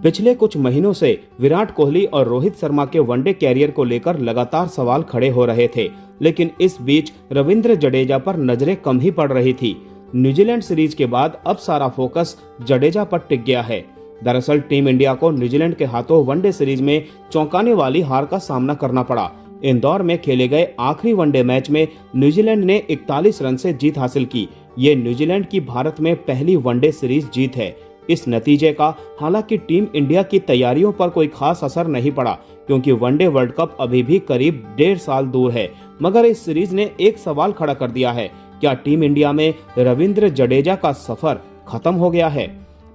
पिछले कुछ महीनों से विराट कोहली और रोहित शर्मा के वनडे कैरियर को लेकर लगातार सवाल खड़े हो रहे थे, लेकिन इस बीच रविंद्र जडेजा पर नजरें कम ही पड़ रही थी। न्यूजीलैंड सीरीज के बाद अब सारा फोकस जडेजा पर टिक गया है। दरअसल टीम इंडिया को न्यूजीलैंड के हाथों वनडे सीरीज में चौंकाने वाली हार का सामना करना पड़ा। इंदौर में खेले गए आखिरी वनडे मैच में न्यूजीलैंड ने 41 रन से जीत हासिल की। ये न्यूजीलैंड की भारत में पहली वनडे सीरीज जीत है। इस नतीजे का हालांकि टीम इंडिया की तैयारियों पर कोई खास असर नहीं पड़ा, क्योंकि वनडे वर्ल्ड कप अभी भी करीब 1.5 साल दूर है। मगर इस सीरीज ने एक सवाल खड़ा कर दिया है, क्या टीम इंडिया में रविंद्र जडेजा का सफर खत्म हो गया है?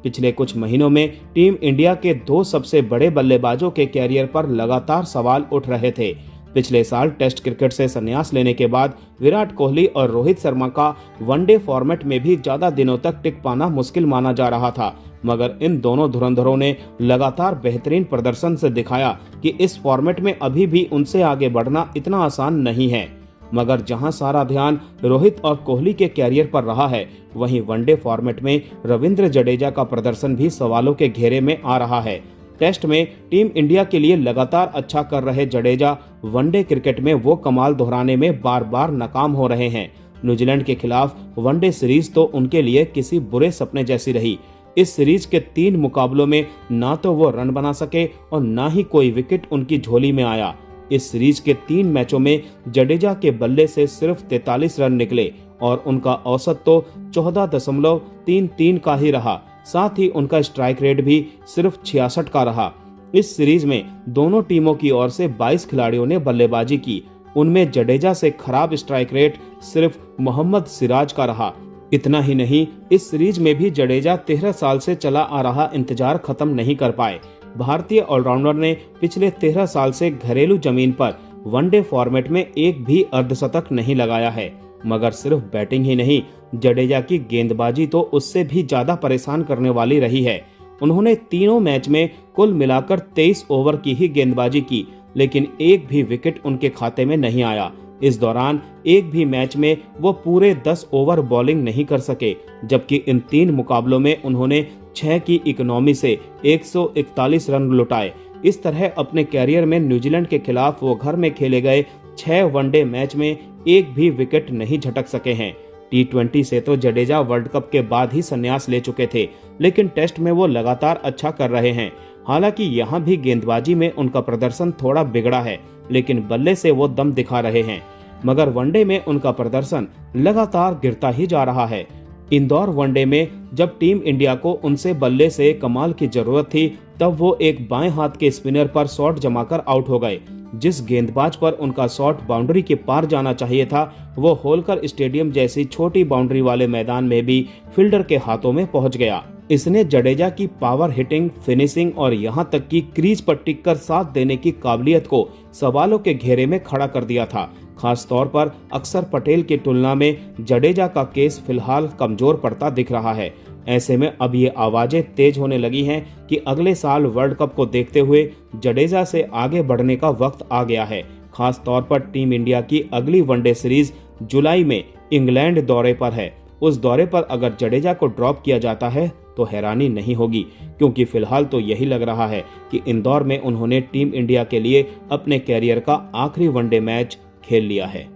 पिछले कुछ महीनों में टीम इंडिया के 2 सबसे बड़े बल्लेबाजों के कैरियर पर लगातार सवाल उठ रहे थे। पिछले साल टेस्ट क्रिकेट से संन्यास लेने के बाद विराट कोहली और रोहित शर्मा का वनडे फॉर्मेट में भी ज्यादा दिनों तक टिक पाना मुश्किल माना जा रहा था, मगर इन दोनों धुरंधरों ने लगातार बेहतरीन प्रदर्शन से दिखाया कि इस फॉर्मेट में अभी भी उनसे आगे बढ़ना इतना आसान नहीं है। मगर जहां सारा ध्यान रोहित और कोहली के कैरियर पर रहा है, वहीं वनडे फॉर्मेट में रविंद्र जडेजा का प्रदर्शन भी सवालों के घेरे में आ रहा है। टेस्ट में टीम इंडिया के लिए लगातार अच्छा कर रहे जडेजा वनडे क्रिकेट में वो कमाल दोहराने में बार बार नाकाम हो रहे हैं। न्यूजीलैंड के खिलाफ वनडे सीरीज तो उनके लिए किसी बुरे सपने जैसी रही। इस सीरीज के 3 मुकाबलों में ना तो वो रन बना सके और ना ही कोई विकेट उनकी झोली में आया। इस सीरीज के 3 मैचों में जडेजा के बल्ले से सिर्फ 43 रन निकले और उनका औसत तो 14.33 का ही रहा। साथ ही उनका स्ट्राइक रेट भी सिर्फ 66 का रहा। इस सीरीज में दोनों टीमों की ओर से 22 खिलाड़ियों ने बल्लेबाजी की। उनमें जडेजा से खराब स्ट्राइक रेट सिर्फ मोहम्मद सिराज का रहा। इतना ही नहीं, इस सीरीज में भी जडेजा 13 साल से चला आ रहा इंतजार खत्म नहीं कर पाए। भारतीय ऑलराउंडर ने पिछले 13 साल से घरेलू जमीन पर वनडे फॉर्मेट में एक भी अर्धशतक नहीं लगाया है। मगर सिर्फ बैटिंग ही नहीं, जडेजा की गेंदबाजी तो उससे भी ज्यादा परेशान करने वाली रही है। उन्होंने तीनों मैच में कुल मिलाकर 23 ओवर की ही गेंदबाजी की, लेकिन एक भी विकेट उनके खाते में नहीं आया। इस दौरान एक भी मैच में वो पूरे 10 ओवर बॉलिंग नहीं कर सके, जबकि इन 3 मुकाबलों में उन्होंने 6 की इकोनॉमी से 141 रन लुटाए। इस तरह अपने कैरियर में न्यूजीलैंड के खिलाफ वो घर में खेले गए 6 वनडे मैच में एक भी विकेट नहीं झटक सके हैं। T20 से तो जडेजा वर्ल्ड कप के बाद ही संन्यास ले चुके थे, लेकिन टेस्ट में वो लगातार अच्छा कर रहे हैं। हालांकि यहाँ भी गेंदबाजी में उनका प्रदर्शन थोड़ा बिगड़ा है, लेकिन बल्ले से वो दम दिखा रहे हैं। मगर वनडे में उनका प्रदर्शन लगातार गिरता ही जा रहा है। इंदौर वनडे में जब टीम इंडिया को उनसे बल्ले से कमाल की जरूरत थी, तब वो एक बाएं हाथ के स्पिनर पर शॉट जमाकर आउट हो गए। जिस गेंदबाज पर उनका शॉट बाउंड्री के पार जाना चाहिए था, वो होलकर स्टेडियम जैसी छोटी बाउंड्री वाले मैदान में भी फील्डर के हाथों में पहुंच गया। इसने जडेजा की पावर हिटिंग, फिनिशिंग और यहाँ तक कि क्रीज पर टिककर साथ देने की काबिलियत को सवालों के घेरे में खड़ा कर दिया था। खास तौर पर अक्षर पटेल की तुलना में जडेजा का केस फिलहाल कमजोर पड़ता दिख रहा है। ऐसे में अब ये आवाजें तेज होने लगी हैं कि अगले साल वर्ल्ड कप को देखते हुए जडेजा से आगे बढ़ने का वक्त आ गया है। खास तौर पर टीम इंडिया की अगली वनडे सीरीज जुलाई में इंग्लैंड दौरे पर है। उस दौरे पर अगर जडेजा को ड्रॉप किया जाता है तो हैरानी नहीं होगी, क्योंकि फिलहाल तो यही लग रहा है कि इंदौर में उन्होंने टीम इंडिया के लिए अपने कैरियर का आखिरी वनडे मैच खेल लिया है।